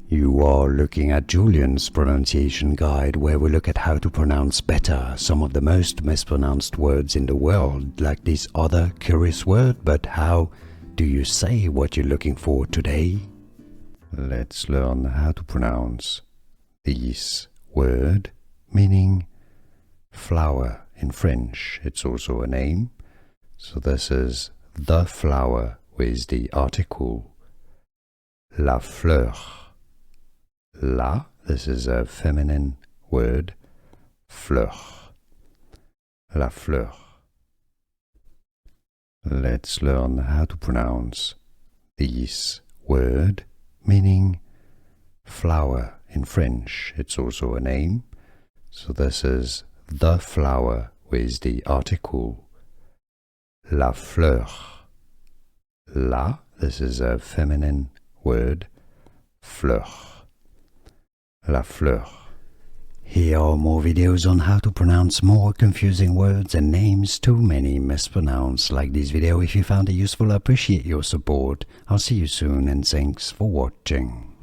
You are looking at Julian's pronunciation guide, where we look at how to pronounce better some of the most mispronounced words in the world, like this other curious word. But how do you say what you're looking for today? Let's learn how to pronounce this word, meaning flower in French. It's also a name. So this is the flower with the article La Fleur. La, this is a feminine word, fleur, la fleur. Let's learn how to pronounce this word, meaning flower in French. It's also a name. So this is the flower with the article La Fleur. La, this is a feminine word, fleur. La Fleur. Here are more videos on how to pronounce more confusing words and names too many mispronounced. Like this video if you found it useful. I appreciate your support. I'll see you soon and thanks for watching.